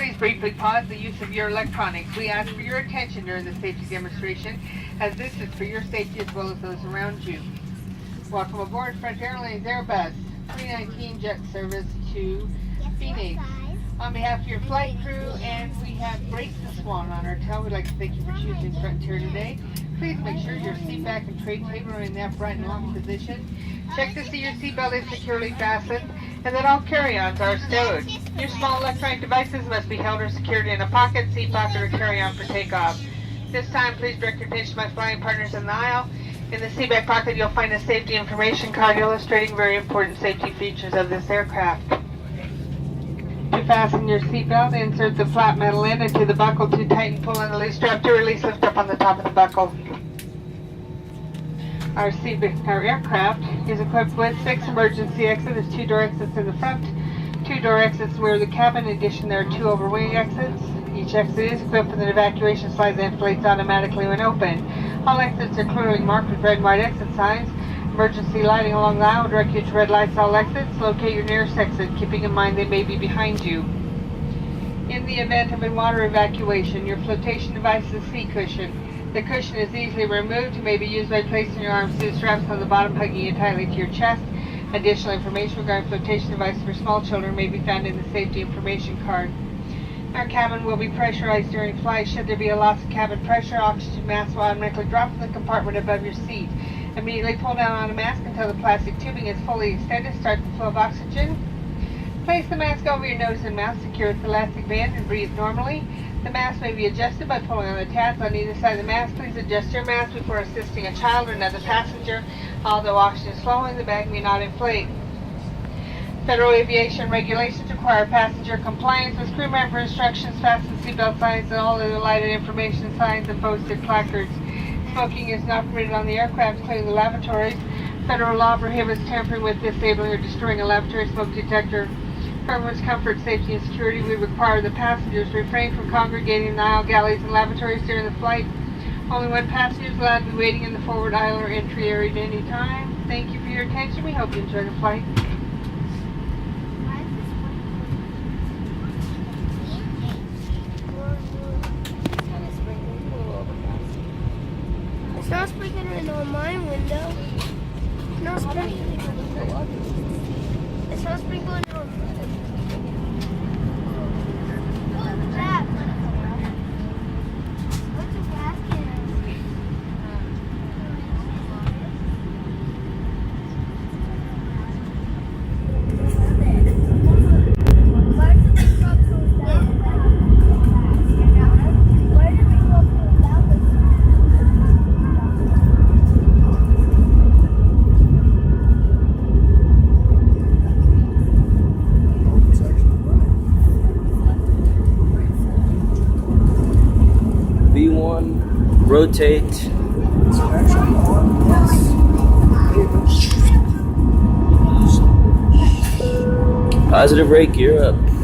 Please briefly pause the use of your electronics. We ask for your attention during the safety demonstration, as this is for your safety as well as those around you. Welcome aboard French Airlines Airbus 319 jet service to Phoenix. On behalf of your flight crew, and we have Grace the Swan on our tail, we'd like to thank you for choosing Frontier today. Please make sure your seat back and tray table are in the upright and locked position. Check to see your seatbelt is securely fastened and that all carry-ons are stowed. Your small electronic devices must be held or secured in a pocket, seat pocket, or carry-on for takeoff. This time, please direct your attention to my flying partners in the aisle. In the seat back pocket, you'll find a safety information card illustrating very important safety features of this aircraft. To fasten your seatbelt, insert the flat metal end into the buckle to tighten, pull on the loose strap to release, lift up on the top of the buckle. Our aircraft is equipped with 6 emergency exits, 2 door exits in the front, 2 door exits rear the cabin. In addition, there are 2 overwing exits. Each exit is equipped with an evacuation slide that inflates automatically when open. All exits are clearly marked with red and white exit signs. Emergency lighting along the aisle will direct you to red lights all exits. Locate your nearest exit, keeping in mind they may be behind you. In the event of a water evacuation, your flotation device is a seat cushion. The cushion is easily removed and may be used by placing your arms through the straps on the bottom, hugging you tightly to your chest. Additional information regarding flotation devices for small children may be found in the safety information card. Our cabin will be pressurized during flight. Should there be a loss of cabin pressure, oxygen mask will automatically drop from the compartment above your seat. Immediately pull down on a mask until the plastic tubing is fully extended. Start the flow of oxygen. Place the mask over your nose and mouth, secure with elastic band, and breathe normally. The mask may be adjusted by pulling on the tabs on either side of the mask. Please adjust your mask before assisting a child or another passenger. Although oxygen is flowing, the bag may not inflate. Federal aviation regulations require passenger compliance with crew member instructions, fasten seatbelt signs, and all other lighted information signs and posted placards. Smoking is not permitted on the aircraft, including the lavatories. Federal law prohibits tampering with, disabling, or destroying a lavatory smoke detector. For everyone's comfort, safety, and security, we require the passengers refrain from congregating in the aisle, galleys, and lavatories during the flight. Only one passenger is allowed to be waiting in the forward aisle or entry area at any time. Thank you for your attention. We hope you enjoy the flight. It's not sprinkling on my window. It's not sprinkling. It's not sprinkling on. Rotate. Positive rate, gear up.